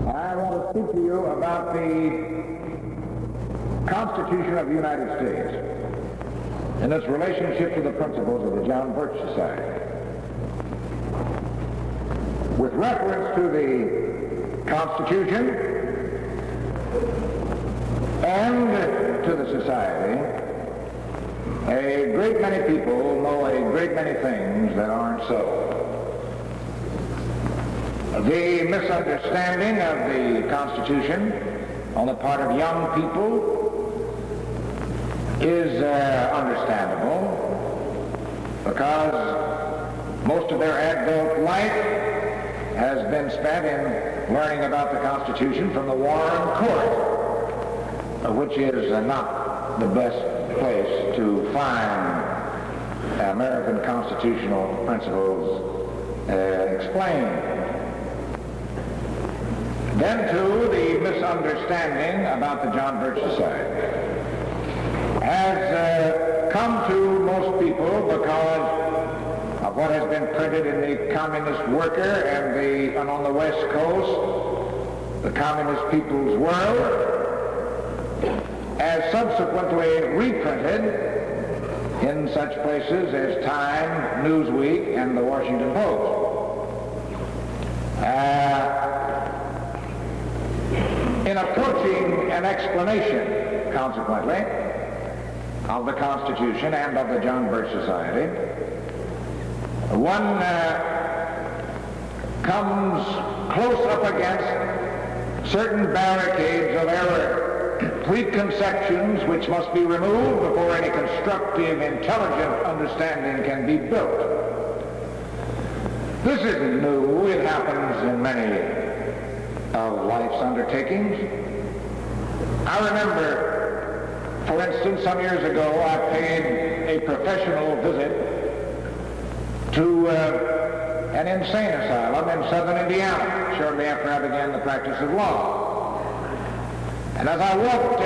I want to speak to you about the Constitution of the United States and its relationship to the principles of the John Birch Society. With reference to the Constitution and to the Society, a great many people know a great many things that aren't so. The misunderstanding of the Constitution on the part of young people is understandable, because most of their adult life has been spent in learning about the Constitution from the Warren Court, which is not the best place to find American constitutional principles explained. Then, too, the misunderstanding about the John Birch Society has come to most people because of what has been printed in the Communist Worker and on the West Coast, the Communist People's World, as subsequently reprinted in such places as Time, Newsweek, and the Washington Post. In approaching an explanation, consequently, of the Constitution and of the John Birch Society, one comes close up against certain barricades of error, preconceptions which must be removed before any constructive, intelligent understanding can be built. This isn't new. It happens in many of life's undertakings. I remember, for instance, some years ago, I paid a professional visit to an insane asylum in southern Indiana, shortly after I began the practice of law. And as I walked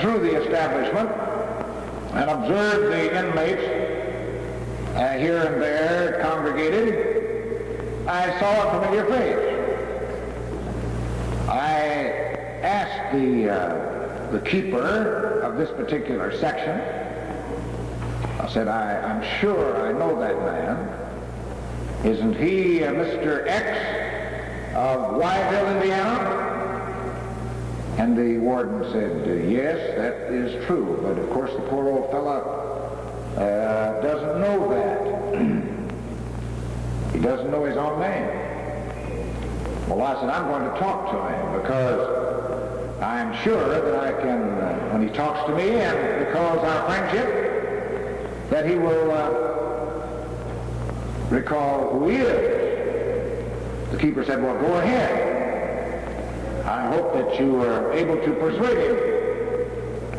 through the establishment and observed the inmates here and there congregated, I saw a familiar face. I asked the keeper of this particular section, I said, I'm sure I know that man. Isn't he Mr. X of Wyville, Indiana? And the warden said, yes, that is true, but of course the poor old fella doesn't know that. He doesn't know his own name. Well, I said, I'm going to talk to him because I'm sure that I can, when he talks to me, and because our friendship, that he will recall who he is. The keeper said, well, go ahead. I hope that you are able to persuade him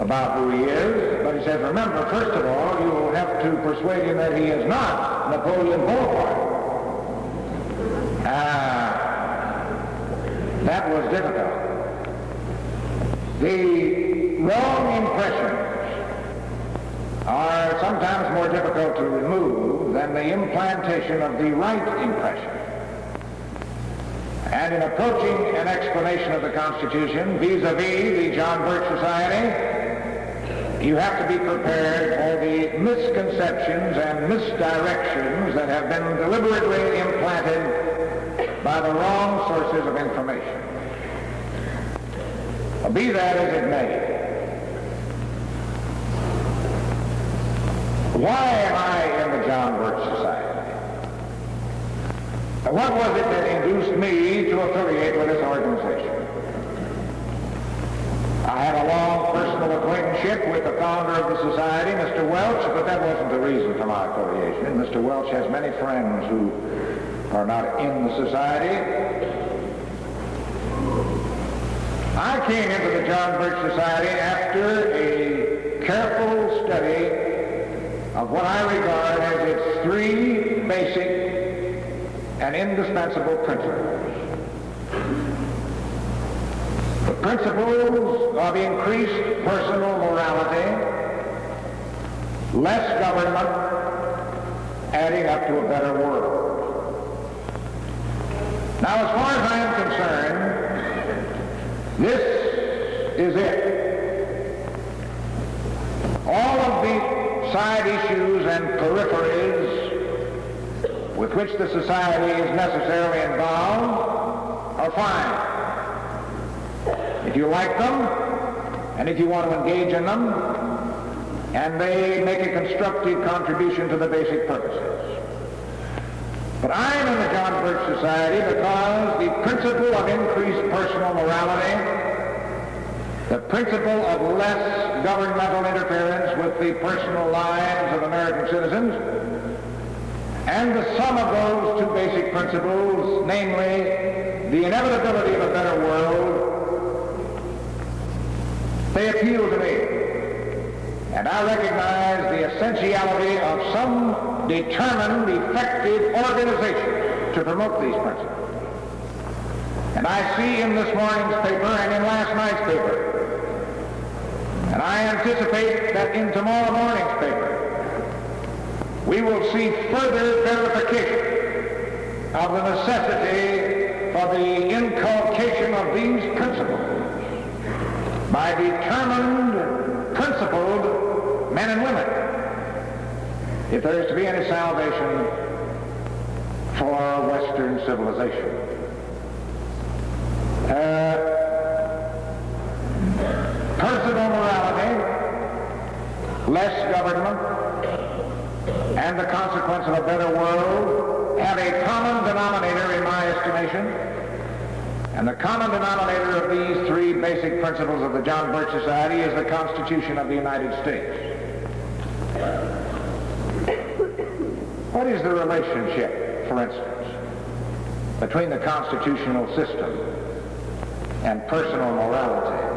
about who he is. But he said, remember, first of all, you will have to persuade him that he is not Napoleon Bonaparte. That was difficult. The wrong impressions are sometimes more difficult to remove than the implantation of the right impression. And in approaching an explanation of the Constitution vis-a-vis the John Birch Society, you have to be prepared for the misconceptions and misdirections that have been deliberately implanted by the wrong sources of information. Be that as it may, why am I in the John Birch Society? What was it that induced me to affiliate with this organization? I had a long personal acquaintanceship with the founder of the society, Mr. Welch, but that wasn't the reason for my affiliation. Mr. Welch has many friends who are not in the society. I came into the John Birch Society after a careful study of what I regard as its three basic and indispensable principles. The principles of increased personal morality, less government, adding up to a better world. Now, as far as I am concerned, This is it. All of the side issues and peripheries with which the society is necessarily involved are fine. If you like them, and if you want to engage in them, and they make a constructive contribution to the basic purposes. But I'm in the John Birch Society because the principle of increased personal morality, the principle of less governmental interference with the personal lives of American citizens, and the sum of those two basic principles, namely the inevitability of a better world, they appeal to me. And I recognize the essentiality of some determined, effective organization to promote these principles. And I see in this morning's paper and in last night's paper, and I anticipate that in tomorrow morning's paper, we will see further verification of the necessity for the inculcation of these principles by determined, principled men and women, if there is to be any salvation for Western civilization. Personal morality, less government, and the consequence of a better world have a common denominator in my estimation, and the common denominator of these three basic principles of the John Birch Society is the Constitution of the United States. What is the relationship, for instance, between the constitutional system and personal morality?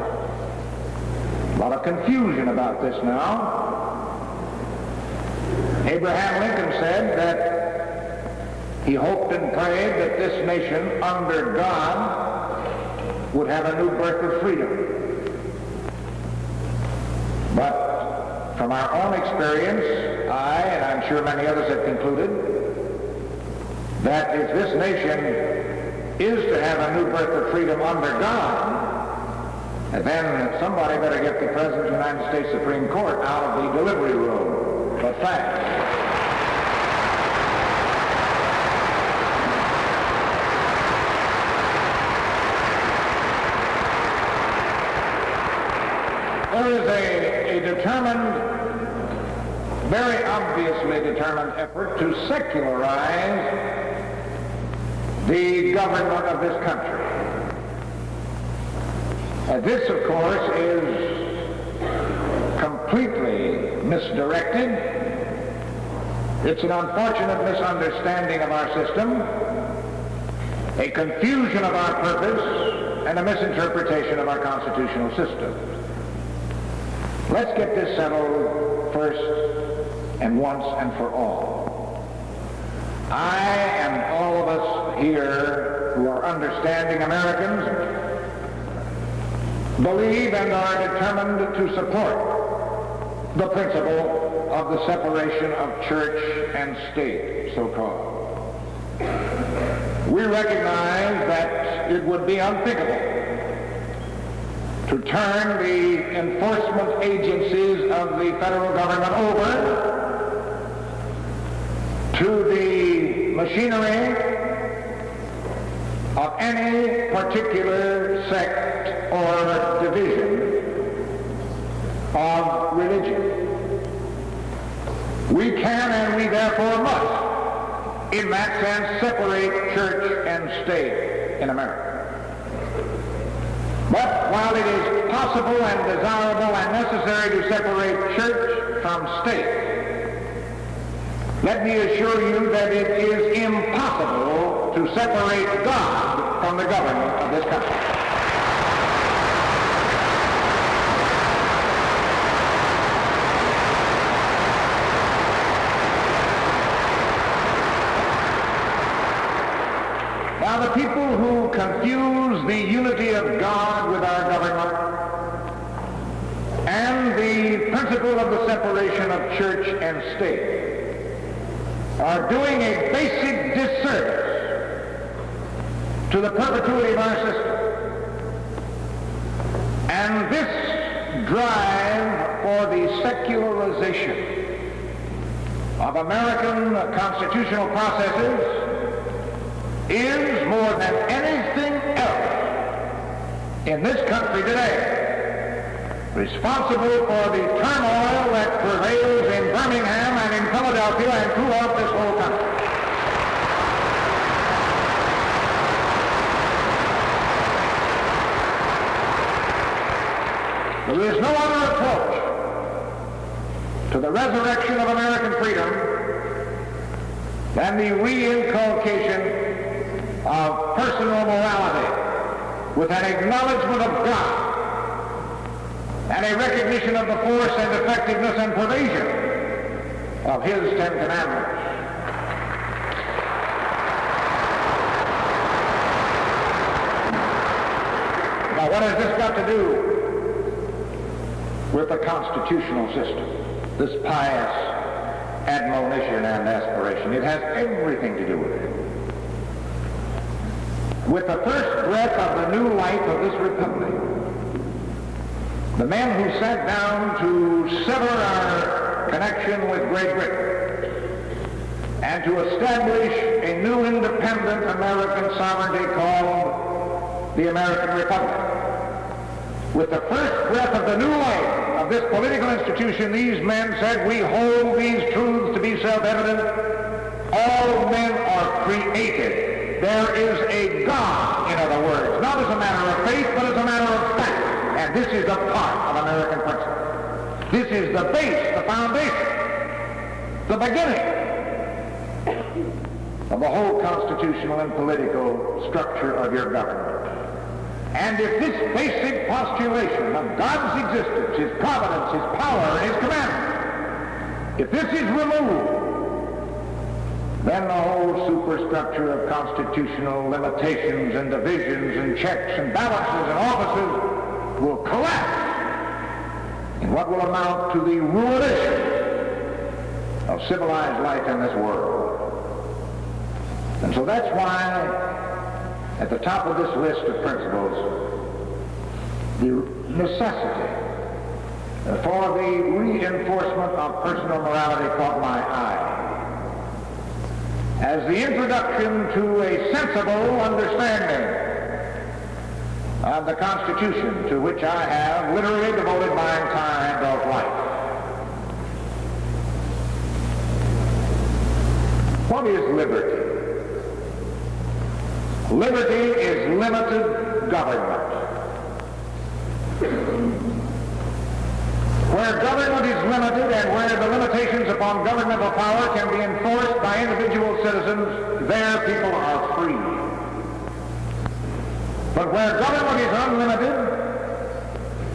A lot of confusion about this now. Abraham Lincoln said that he hoped and prayed that this nation, under God, would have a new birth of freedom. But from our own experience, I, and I'm sure many others have concluded, that if this nation is to have a new birth of freedom under God, then somebody better get the President of the United States Supreme Court out of the delivery room. But fact. There is a determined, very obviously determined effort to secularize the government of this country. This, of course, is completely misdirected. It's an unfortunate misunderstanding of our system, a confusion of our purpose, and a misinterpretation of our constitutional system. Let's get this settled first and once and for all. I and all of us here who are understanding Americans believe and are determined to support the principle of the separation of church and state, so-called. We recognize that it would be unthinkable to turn the enforcement agencies of the federal government over to the machinery of any particular sect or division of religion. We can and we therefore must, in that sense, separate church and state in America. But while it is possible and desirable and necessary to separate church from state, let me assure you that it is impossible to separate God from the government of this country. Now, the people who confuse the unity of God with our government and the principle of the separation of church and state are doing a basic disservice to the perpetuity of our system. drive for the secularization of American constitutional processes is, more than anything else in this country today, responsible for the turmoil that prevails in Birmingham and in Philadelphia and throughout this whole country. There is no other approach to the resurrection of American freedom than the reinculcation of personal morality with an acknowledgement of God and a recognition of the force and effectiveness and pervasion of His Ten Commandments. Now, what has this got to do with the constitutional system, this pious admonition and aspiration? It has everything to do with it. With the first breath of the new life of this republic, the men who sat down to sever our connection with Great Britain and to establish a new independent American sovereignty called the American Republic, with the first breath of the new life of this political institution, these men said, we hold these truths to be self-evident. All men are created. There is a God, in other words, not as a matter of faith, but as a matter of fact. And this is a part of American principle. This is the base, the foundation, the beginning of the whole constitutional and political structure of your government. And if this basic postulation of God's existence, His providence, His power, and His commandment, if this is removed, then the whole superstructure of constitutional limitations and divisions and checks and balances and offices will collapse in what will amount to the ruination of civilized life in this world. And so that's why at the top of this list of principles, the necessity for the reinforcement of personal morality caught my eye as the introduction to a sensible understanding of the Constitution, to which I have literally devoted my entire adult life. What is liberty? Liberty is limited government. Where government is limited and where the limitations upon governmental power can be enforced by individual citizens, there people are free. But where government is unlimited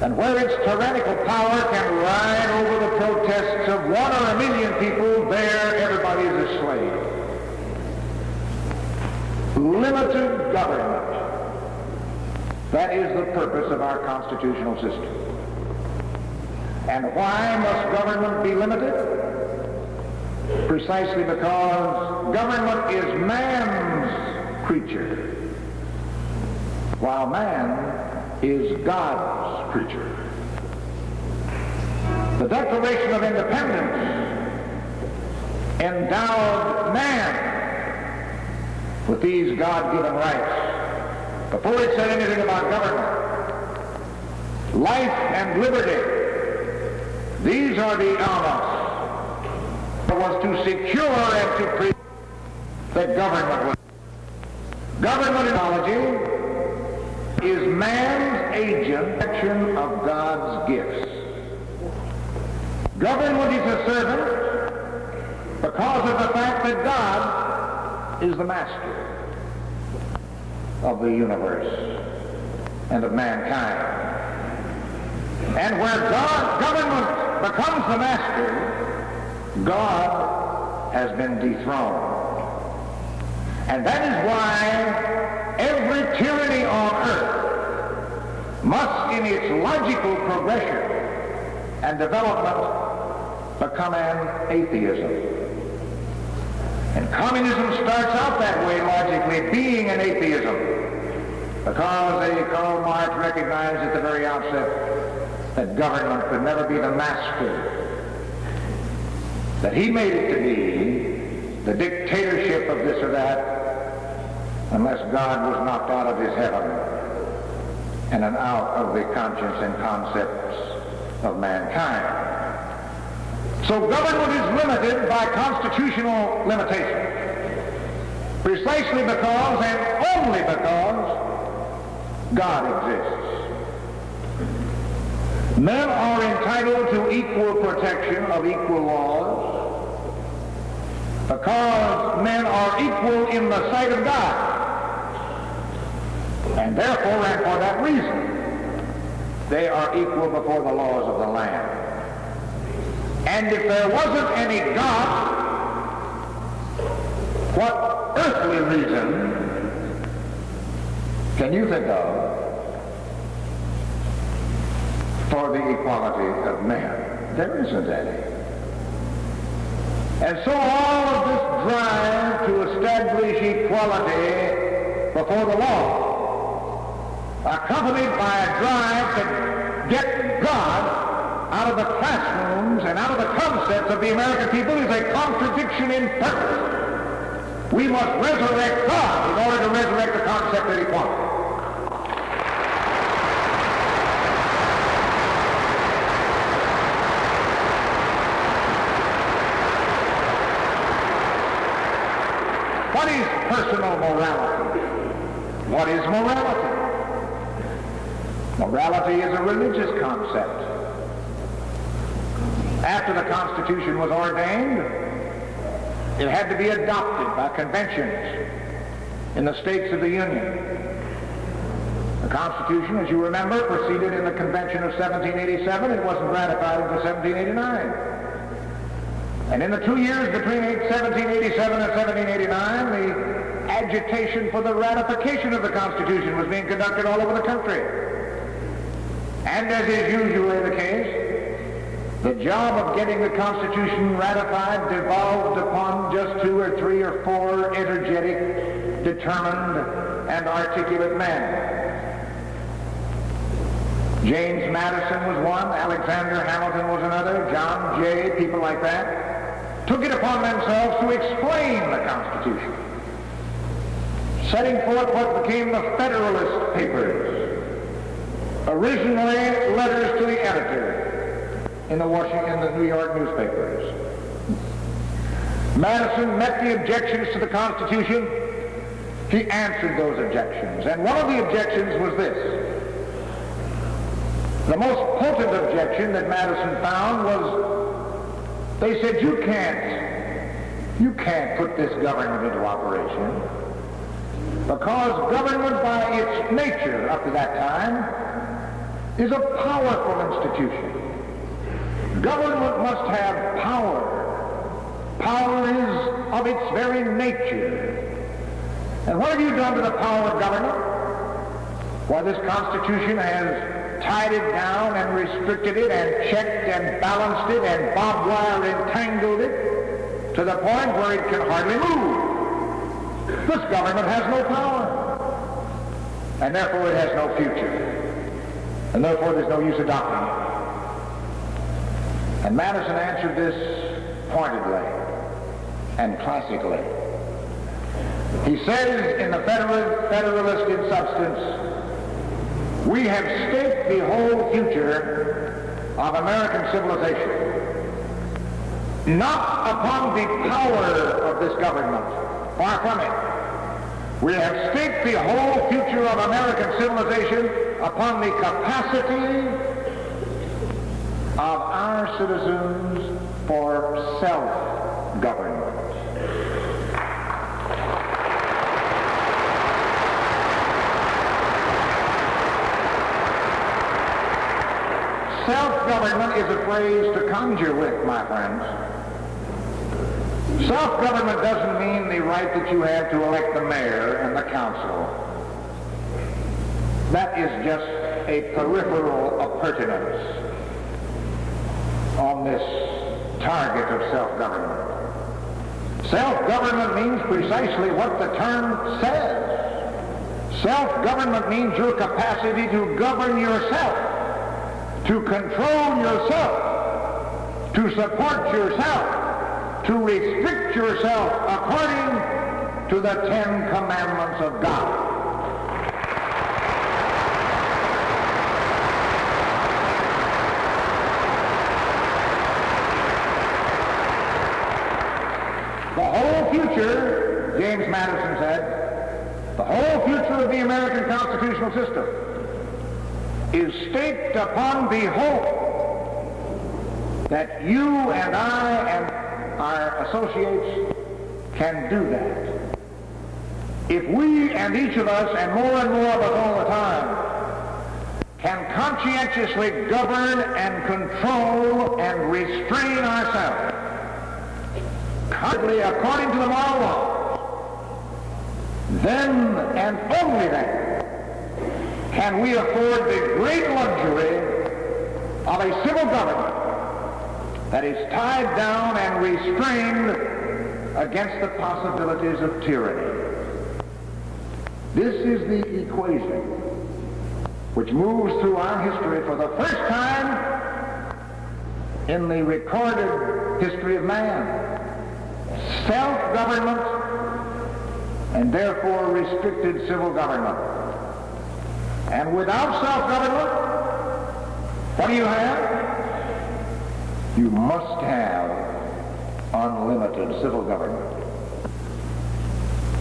and where its tyrannical power can ride over the protests of 1 or 1 million people, there everybody is a slave. Limited government. That is the purpose of our constitutional system. And why must government be limited? Precisely because government is man's creature, while man is God's creature. The Declaration of Independence endowed man with these God-given rights before it said anything about government. Life and liberty, these are the elements that was to secure and to prevent that government was. Government technology is man's agent of God's gifts. Government is a servant because of the fact that God is the master of the universe and of mankind. And where government becomes the master, God has been dethroned. And that is why every tyranny on earth must, in its logical progression and development, become an atheism. And communism starts out that way, logically, being an atheism, because Karl Marx recognized at the very outset that government could never be the master, that he made it to be the dictatorship of this or that, unless God was knocked out of his heaven and out of the conscience and concepts of mankind. So government is limited by constitutional limitation, precisely because and only because God exists. Men are entitled to equal protection of equal laws because men are equal in the sight of God. And therefore, and for that reason, they are equal before the laws of the land. And if there wasn't any God, what earthly reason can you think of for the equality of men? There isn't any. And so all of this drive to establish equality before the law, accompanied by a drive to get God out of the classrooms and out of the concepts of the American people, is a contradiction in purpose. We must resurrect God in order to resurrect the concept of equality. What is personal morality? What is morality? Morality is a religious concept. After the Constitution was ordained, it had to be adopted by conventions in the states of the Union. The Constitution, as you remember, proceeded in the Convention of 1787. It wasn't ratified until 1789. And in the 2 years between 1787 and 1789, the agitation for the ratification of the Constitution was being conducted all over the country. And as is usually the case, the job of getting the Constitution ratified devolved upon just 2 or 3 or 4 energetic, determined, and articulate men. James Madison was one, Alexander Hamilton was another, John Jay, people like that, took it upon themselves to explain the Constitution, setting forth what became the Federalist Papers, originally letters to the editor in the New York newspapers. Madison met the objections to the Constitution. He answered those objections, and one of the objections was this. The most potent objection that Madison found was, they said, you can't put this government into operation because government by its nature up to that time is a powerful institution. Government must have power. Power is of its very nature. And what have you done to the power of government? Why, this Constitution has tied it down and restricted it and checked and balanced it and barbed wire entangled it to the point where it can hardly move. This government has no power. And therefore it has no future. And therefore there's no use adopting it. And Madison answered this pointedly and classically. He says in the Federalist in substance, we have staked the whole future of American civilization not upon the power of this government, far from it. We have staked the whole future of American civilization upon the capacity of our citizens for self-government. Self-government is a phrase to conjure with, my friends. Self-government doesn't mean the right that you have to elect the mayor and the council. That is just a peripheral appurtenance on this target of self-government. Self-government means precisely what the term says. Self-government means your capacity to govern yourself to control yourself, to support yourself, to restrict yourself according to the 10 Commandments of God. The whole future, James Madison said, the whole future of the American constitutional system is staked upon the hope that you and I and our associates can do that. If we and each of us, and more of us all the time, can conscientiously govern and control and restrain ourselves, according to the moral law, then and only then can we afford the great luxury of a civil government that is tied down and restrained against the possibilities of tyranny. This is the equation which moves through our history for the first time in the recorded history of man. Self-government and therefore restricted civil government. And without self-government, what do you have? You must have unlimited civil government.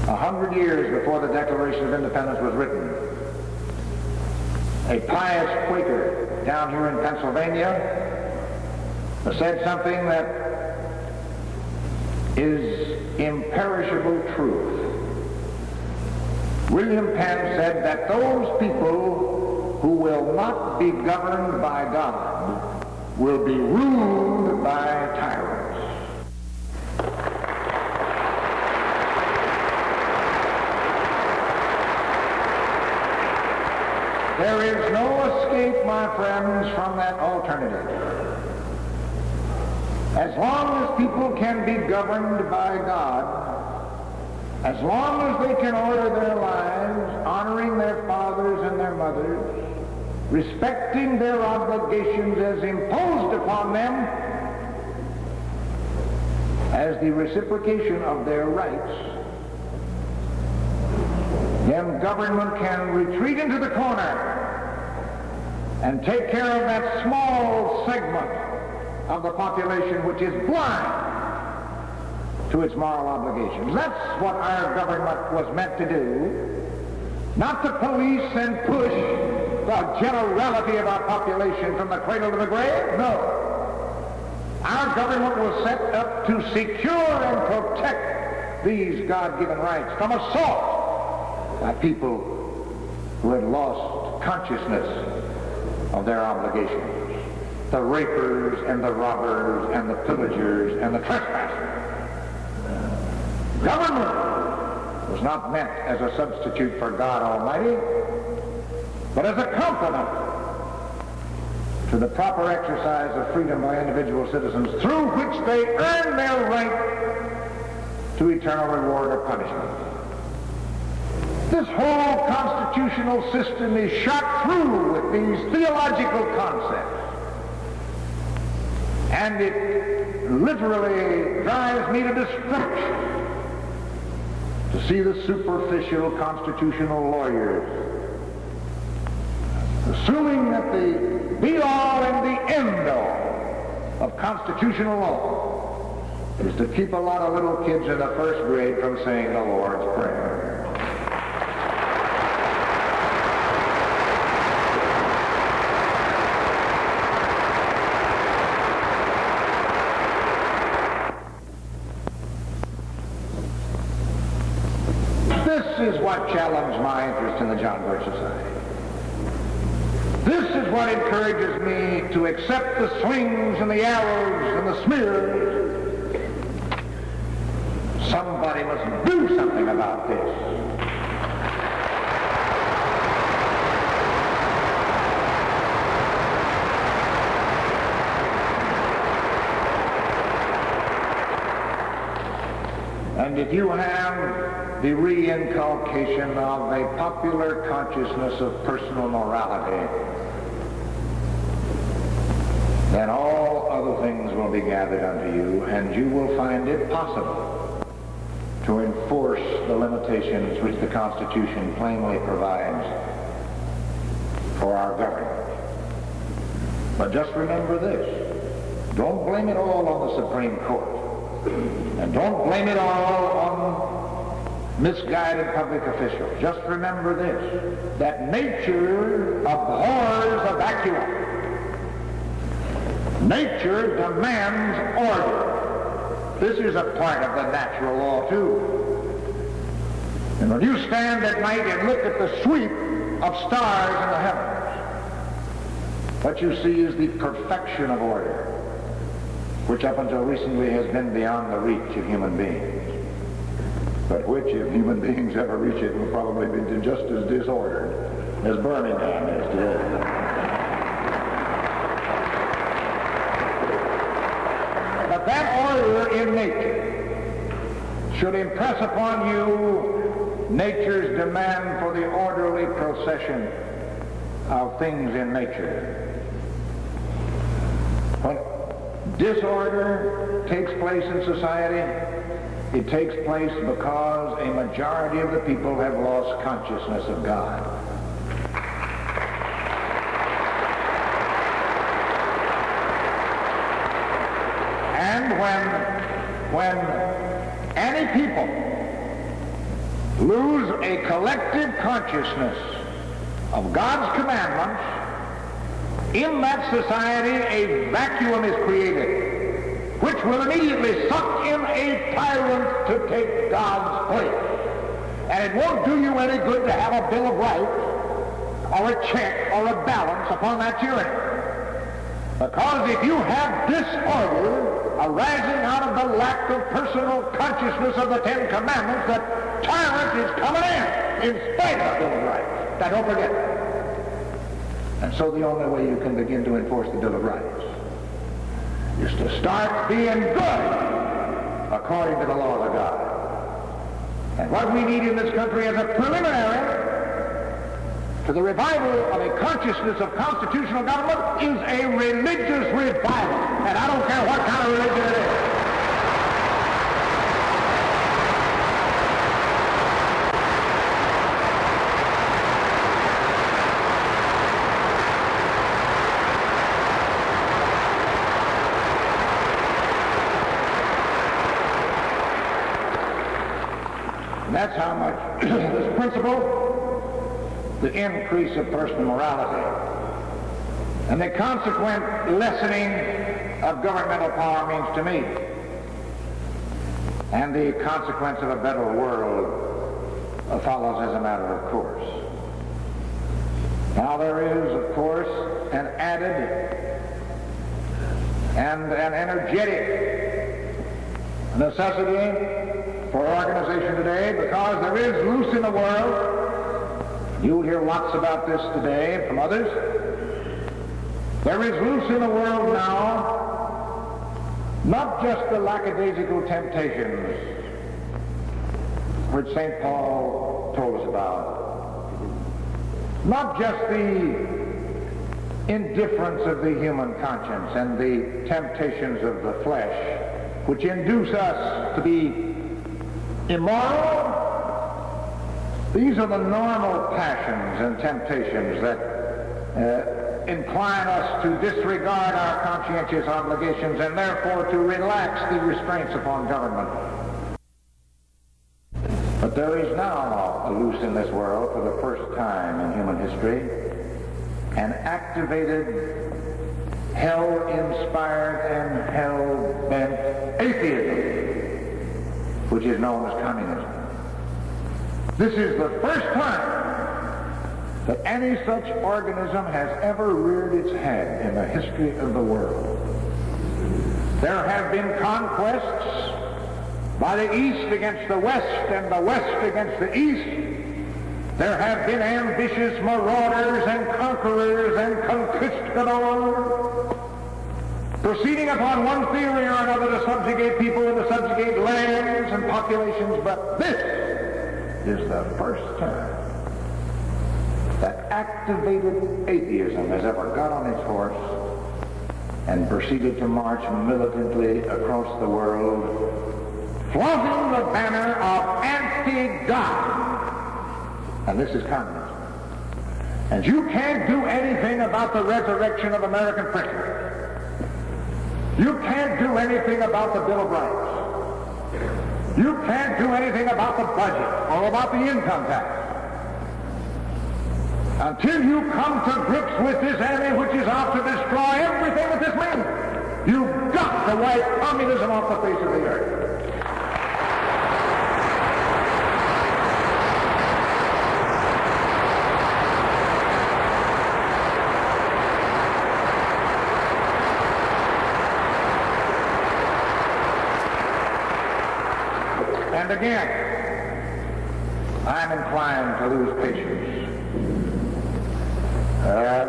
100 years before the Declaration of Independence was written, a pious Quaker down here in Pennsylvania said something that is imperishable truth. William Penn said that those people who will not be governed by God will be ruled by tyrants. There is no escape, my friends, from that alternative. As long as people can be governed by God, as long as they can order their lives, honoring their fathers and their mothers, respecting their obligations as imposed upon them as the reciprocation of their rights, then government can retreat into the corner and take care of that small segment of the population which is blind to its moral obligations. That's what our government was meant to do, not to police and push the generality of our population from the cradle to the grave. No. Our government was set up to secure and protect these God-given rights from assault by people who had lost consciousness of their obligations. The rapers and the robbers and the pillagers and the trespassers. Government was not meant as a substitute for God Almighty, but as a complement to the proper exercise of freedom by individual citizens, through which they earn their right to eternal reward or punishment. This whole constitutional system is shot through with these theological concepts. And it literally drives me to distraction to see the superficial constitutional lawyers assuming that the be-all and the end-all of constitutional law is to keep a lot of little kids in the first grade from saying the Lord's Prayer. This is what challenged my interest in the John Birch Society. This is what encourages me to accept the swings and the arrows and the smears. Somebody must do something about this. And if you have the re-inculcation of a popular consciousness of personal morality, then all other things will be gathered unto you, and you will find it possible to enforce the limitations which the Constitution plainly provides for our government. But just remember this: don't blame it all on the Supreme Court, and don't blame it all on misguided public officials. Just remember this, that nature abhors a vacuum. Nature demands order. This is a part of the natural law, too. And when you stand at night and look at the sweep of stars in the heavens, what you see is the perfection of order, which up until recently has been beyond the reach of human beings. But which, if human beings ever reach it, will probably be just as disordered as Birmingham is today. But that order in nature should impress upon you nature's demand for the orderly procession of things in nature. When disorder takes place in society, it takes place because a majority of the people have lost consciousness of God. And when any people lose a collective consciousness of God's commandments, in that society a vacuum is created, which will immediately suck in a tyrant to take God's place. And it won't do you any good to have a Bill of Rights or a check or a balance upon that tyranny. Because if you have disorder arising out of the lack of personal consciousness of the Ten Commandments, that tyrant is coming in spite of the Bill of Rights. Now don't forget that. And so the only way you can begin to enforce the Bill of Rights is to start being good according to the laws of God. And what we need in this country as a preliminary to the revival of a consciousness of constitutional government is a religious revival. And I don't care what kind of religion it is. And that's how much this principle, the increase of personal morality, and the consequent lessening of governmental power means to me, and the consequence of a better world follows as a matter of course. Now there is, of course, an added and an energetic necessity for organization today, because there is loose in the world, you'll hear lots about this today from others, there is loose in the world now not just the lackadaisical temptations which St. Paul told us about, not just the indifference of the human conscience and the temptations of the flesh which induce us to be immoral. These are the normal passions and temptations that incline us to disregard our conscientious obligations and therefore to relax the restraints upon government. But there is now loose in this world, for the first time in human history, an activated, hell-inspired and hell-bent atheism, which is known as communism. This is the first time that any such organism has ever reared its head in the history of the world. There have been conquests by the East against the West and the West against the East. There have been ambitious marauders and conquerors and conquistadors proceeding upon one theory or another to subjugate people and to subjugate lands and populations, but this is the first time that activated atheism has ever got on its horse and proceeded to march militantly across the world, flaunting the banner of anti-God. And this is communism. And you can't do anything about the resurrection of American principles. You can't do anything about the Bill of Rights. You can't do anything about the budget or about the income tax until you come to grips with this enemy which is out to destroy everything that this means. You've got to wipe communism off the face of the earth. And again, I'm inclined to lose patience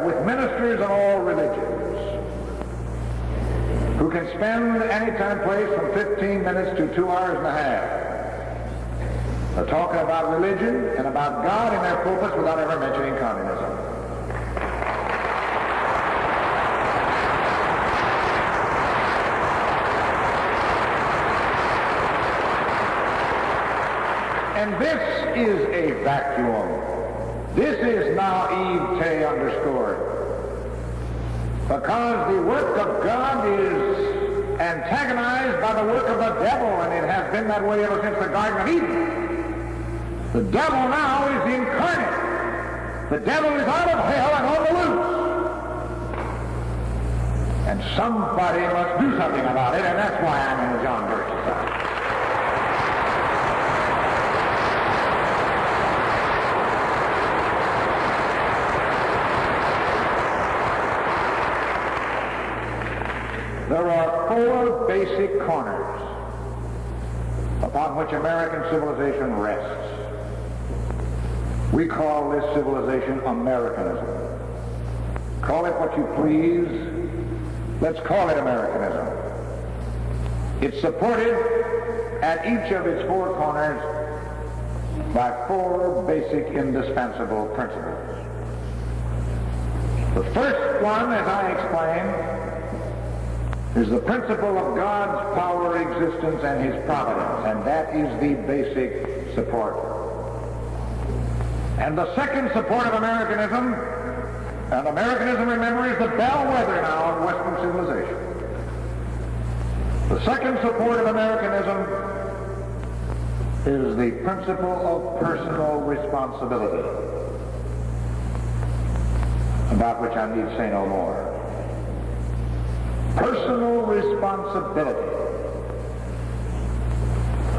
with ministers of all religions who can spend any time place from 15 minutes to 2 hours and a half talking about religion and about God in their pulpits without ever mentioning communism. And this is a vacuum. This is naivete underscored. Because the work of God is antagonized by the work of the devil, and it has been that way ever since the Garden of Eden. The devil now is incarnate. The devil is out of hell and on the loose. And somebody must do something about it, and that's why I'm in the John Birch Society. There are 4 basic corners upon which American civilization rests. We call this civilization Americanism. Call it what you please. Let's call it Americanism. It's supported at each of its 4 corners by 4 basic indispensable principles. The first one, as I explained, is the principle of God's power, existence, and his providence, and that is the basic support. And the second support of Americanism, and Americanism, remember, is the bellwether now of Western civilization. The second support of Americanism is the principle of personal responsibility, about which I need say no more. Personal responsibility.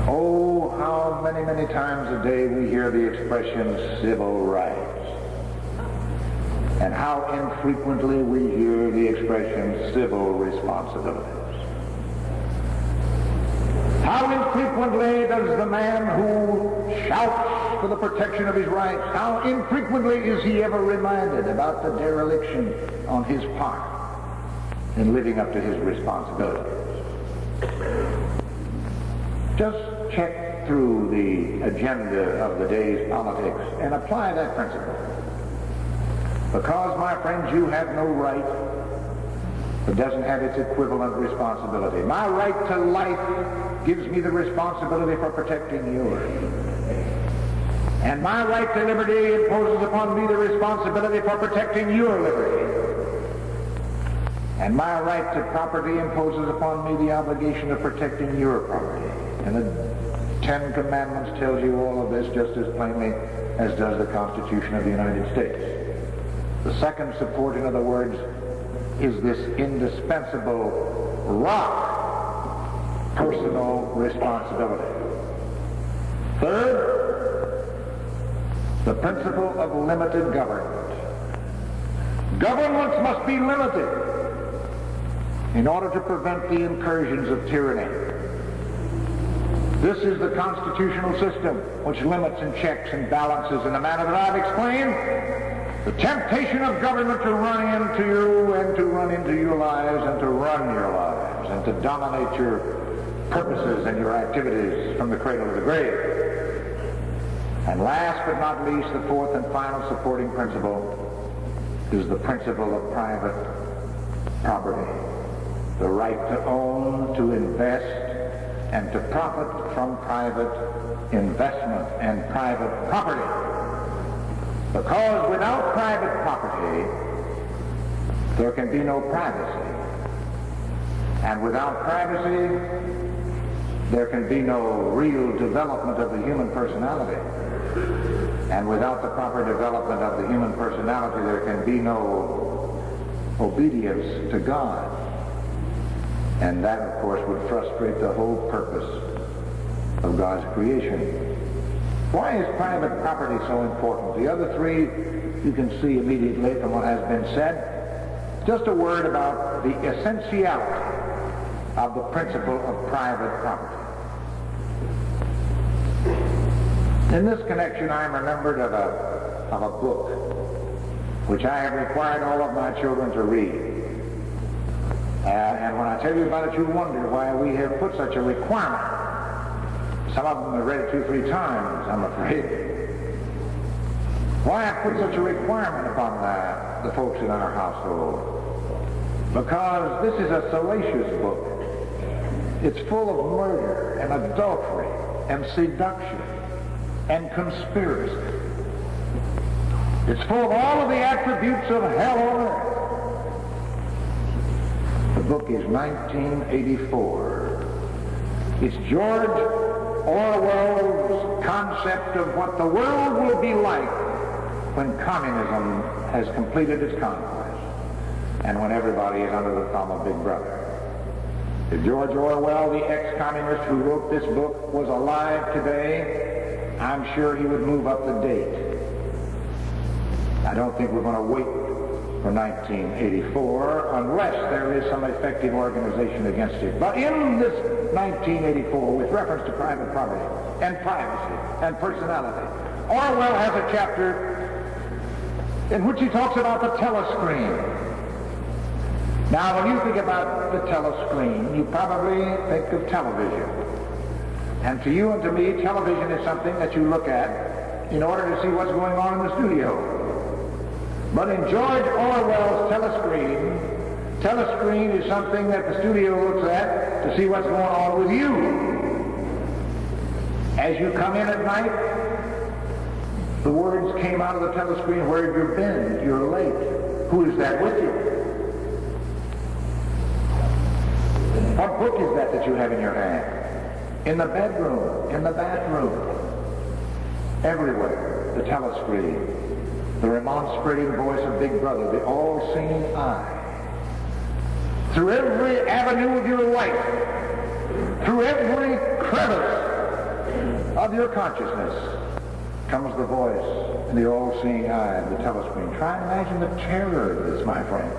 Oh, how many, many times a day we hear the expression civil rights. And how infrequently we hear the expression civil responsibilities. How infrequently does the man who shouts for the protection of his rights, how infrequently is he ever reminded about the dereliction on his part in living up to his responsibilities? Just check through the agenda of the day's politics and apply that principle. Because, my friends, you have no right that doesn't have its equivalent responsibility. My right to life gives me the responsibility for protecting yours. And my right to liberty imposes upon me the responsibility for protecting your liberty. And my right to property imposes upon me the obligation of protecting your property. And the 10 Commandments tells you all of this just as plainly as does the Constitution of the United States. The second support, in other words, is this indispensable rock, personal responsibility. Third, the principle of limited government. Governments must be limited in order to prevent the incursions of tyranny. This is the constitutional system which limits and checks and balances in the manner that I've explained the temptation of government to run into you and to run into your lives and to run your lives and to dominate your purposes and your activities from the cradle to the grave. And last but not least, the fourth and final supporting principle is the principle of private property. the right to own, to invest, and to profit from private investment and private property. Because without private property, there can be no privacy. And without privacy, there can be no real development of the human personality. And without the proper development of the human personality, there can be no obedience to God. And that, of course, would frustrate the whole purpose of God's creation. Why is private property so important? The other three you can see immediately from what has been said. Just a word about the essentiality of the principle of private property. In this connection, I am remembered of a book which I have required all of my children to read. And when I tell you about it, you wonder why we have put such a requirement. Some of them have read it 2 or 3 times, I'm afraid. Why I put such a requirement upon the folks in our household? Because this is a salacious book. It's full of murder and adultery and seduction and conspiracy. It's full of all of the attributes of hell on earth. The book is 1984. It's George Orwell's concept of what the world will be like when communism has completed its conquest and when everybody is under the thumb of Big Brother. If George Orwell, the ex-communist who wrote this book, was alive today, I'm sure he would move up the date. I don't think we're going to wait for 1984 unless there is some effective organization against it. But in this 1984, with reference to private property and privacy and personality, Orwell has a chapter in which he talks about the telescreen. Now, when you think about the telescreen, you probably think of television. And to you and to me, television is something that you look at in order to see what's going on in the studio. But in George Orwell's telescreen is something that the studio looks at to see what's going on with you. As you come in at night, the words came out of the telescreen, where have you been? You're late. Who is that with you? What book is that you have in your hand? In the bedroom, in the bathroom, everywhere, the telescreen, the remonstrating voice of Big Brother, the all-seeing eye. Through every avenue of your life, through every crevice of your consciousness, comes the voice and the all-seeing eye of the telescreen. Try and imagine the terror of this, my friend.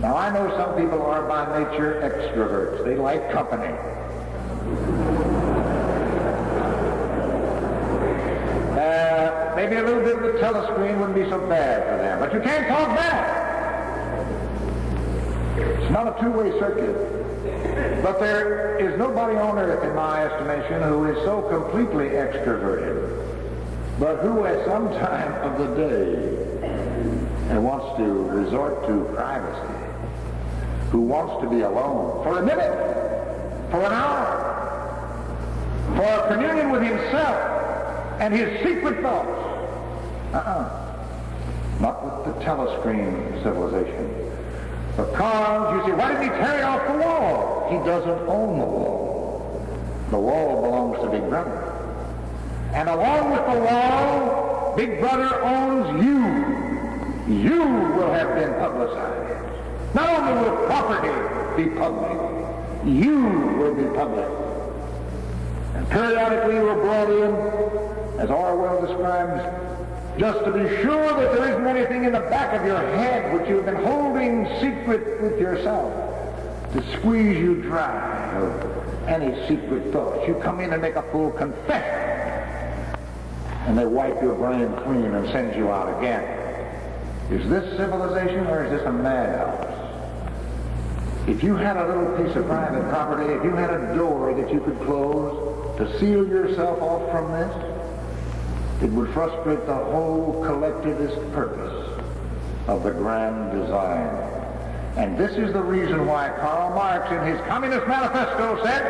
Now, I know some people are by nature extroverts. They like company. Maybe a little bit of the telescreen wouldn't be so bad for them. But you can't talk back. It's not a two-way circuit. But there is nobody on earth, in my estimation, who is so completely extroverted, but who at some time of the day wants to resort to privacy, who wants to be alone for a minute, for an hour, for a communion with himself and his secret thoughts. Not with the telescreen civilization. Because, you see, why did he tear it off the wall? He doesn't own the wall. The wall belongs to Big Brother. And along with the wall, Big Brother owns you. You will have been publicized. Not only will property be public, you will be public. And periodically you are brought in, as Orwell describes, just to be sure that there isn't anything in the back of your head which you've been holding secret with yourself, to squeeze you dry of any secret thoughts. You come in and make a full confession, and they wipe your brain clean and send you out again. Is this civilization, or is this a madhouse? If you had a little piece of private property, if you had a door that you could close to seal yourself off from this, it would frustrate the whole collectivist purpose of the grand design. And this is the reason why Karl Marx in his Communist Manifesto said,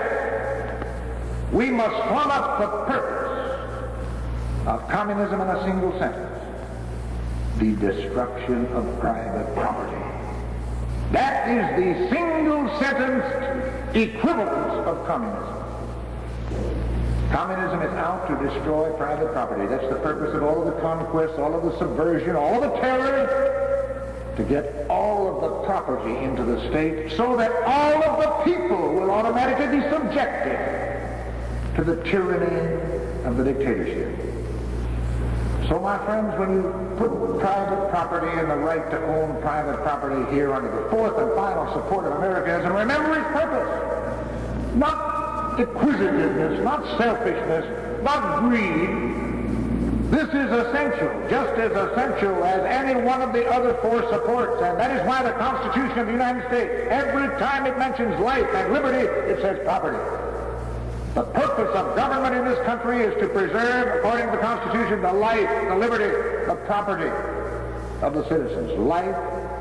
we must sum up the purpose of communism in a single sentence: the destruction of private property. That is the single sentence equivalent of communism. Communism is out to destroy private property. That's the purpose of all of the conquest, all of the subversion, all of the terror, to get all of the property into the state so that all of the people will automatically be subjected to the tyranny of the dictatorship. So, my friends, when you put private property and the right to own private property here under the fourth and final support of Americanism, remember its purpose. Not acquisitiveness, not selfishness, not greed. This is essential, just as essential as any one of the other four supports, and that is why the Constitution of the United States, every time it mentions life and liberty, it says property. The purpose of government in this country is to preserve, according to the Constitution, the life, the liberty, the property of the citizens. Life,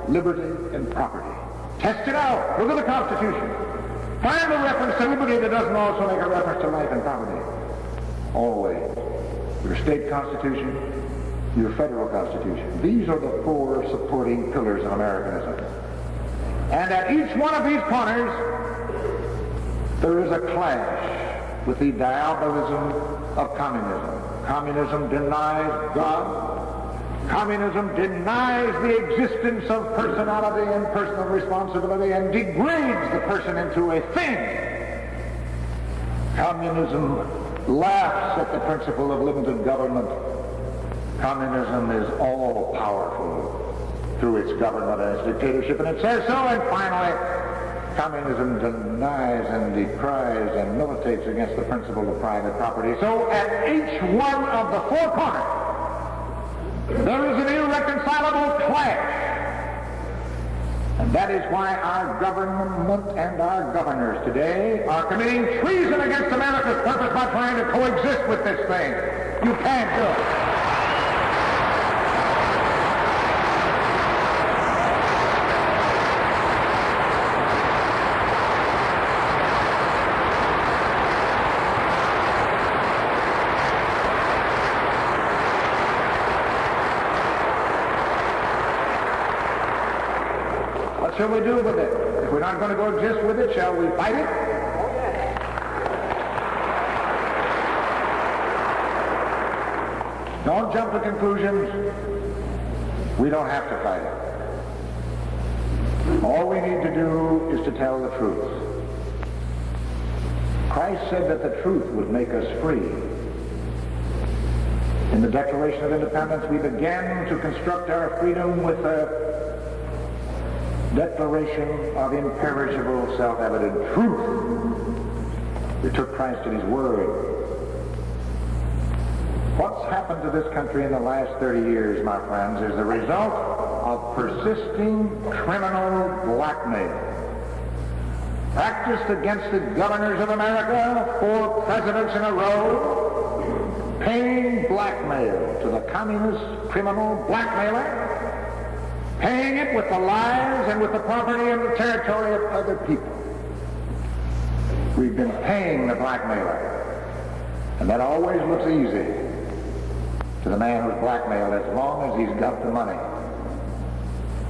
liberty, and property. Test it out. Look at the Constitution. Find a reference to liberty that doesn't also make a reference to life and property. Always. Your state constitution, your federal constitution. These are the four supporting pillars of Americanism. And at each one of these corners, there is a clash with the diabolism of communism. Communism denies God. Communism denies the existence of personality and personal responsibility and degrades the person into a thing. Communism laughs at the principle of limited government. Communism is all-powerful through its government and its dictatorship, and it says so. And finally, communism denies and decries and militates against the principle of private property. So at each one of the four corners, there is an irreconcilable clash. And that is why our government and our governors today are committing treason against America's purpose by trying to coexist with this thing. You can't do it. What shall we do with it? If we're not going to go exist with it, shall we fight it? Don't jump to conclusions. We don't have to fight it. All we need to do is to tell the truth. Christ said that the truth would make us free. In the Declaration of Independence, we began to construct our freedom with a declaration of imperishable, self-evident truth. We took Christ at his word. What's happened to this country in the last 30 years, my friends, is the result of persisting criminal blackmail practiced against the governors of America, 4 presidents in a row, paying blackmail to the communist criminal blackmailer, paying it with the lives and with the property and the territory of other people. We've been paying the blackmailer. And that always looks easy to the man who's blackmailed, as long as he's got the money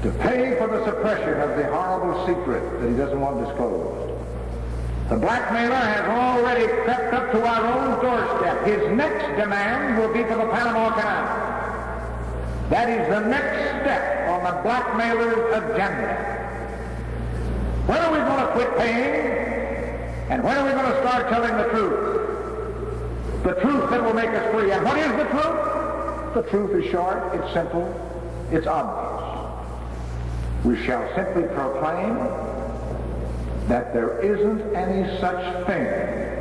to pay for the suppression of the horrible secret that he doesn't want disclosed. The blackmailer has already crept up to our own doorstep. His next demand will be for the Panama Canal. That is the next step on the blackmailer's agenda. When are we going to quit paying? And when are we going to start telling the truth? The truth that will make us free. And what is the truth? The truth is short, it's simple, it's obvious. We shall simply proclaim that there isn't any such thing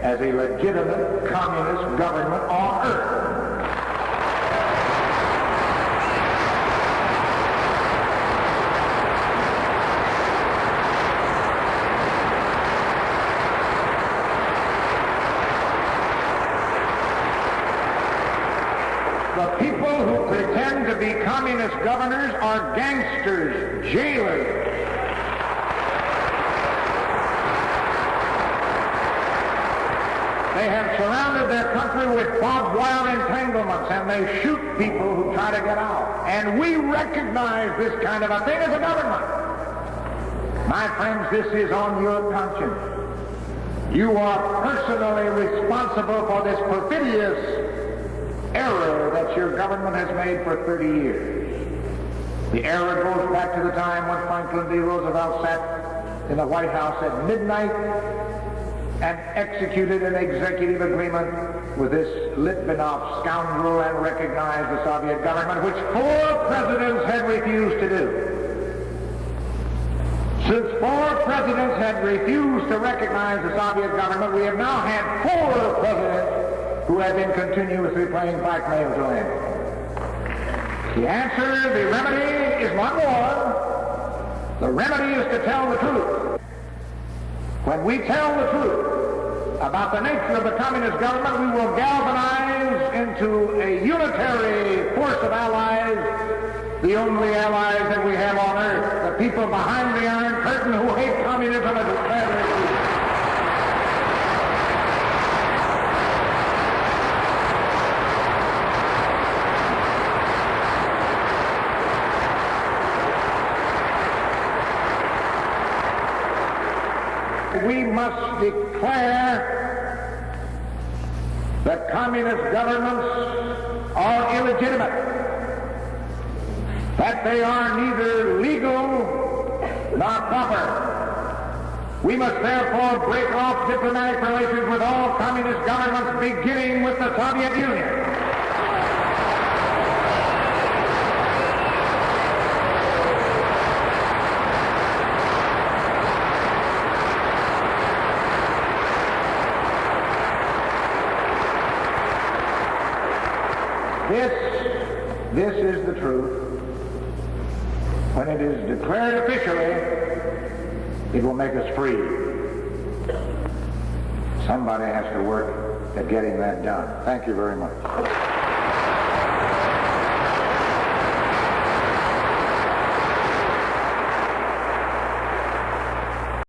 as a legitimate communist government on earth. The people who pretend to be communist governors are gangsters, jailers. They have surrounded their country with barbed wire entanglements, and they shoot people who try to get out. And we recognize this kind of a thing as a government. My friends, this is on your conscience. You are personally responsible for this perfidious error that your government has made for 30 years. The error goes back to the time when Franklin D. Roosevelt sat in the White House at midnight and executed an executive agreement with this Litvinov scoundrel and recognized the Soviet government, which 4 presidents had refused to do. Since 4 presidents had refused to recognize the Soviet government, we have now had 4 presidents who have been continuously playing blackmail to him. The answer, the remedy, is one more. The remedy is to tell the truth. When we tell the truth about the nature of the communist government, we will galvanize into a unitary force of allies, the only allies that we have on earth, the people behind the Iron Curtain who hate communism as a matter. We must declare that communist governments are illegitimate, that they are neither legal nor proper. We must therefore break off diplomatic relations with all communist governments, beginning with the Soviet Union. This is the truth. When it is declared officially, it will make us free. Somebody has to work at getting that done. Thank you very much.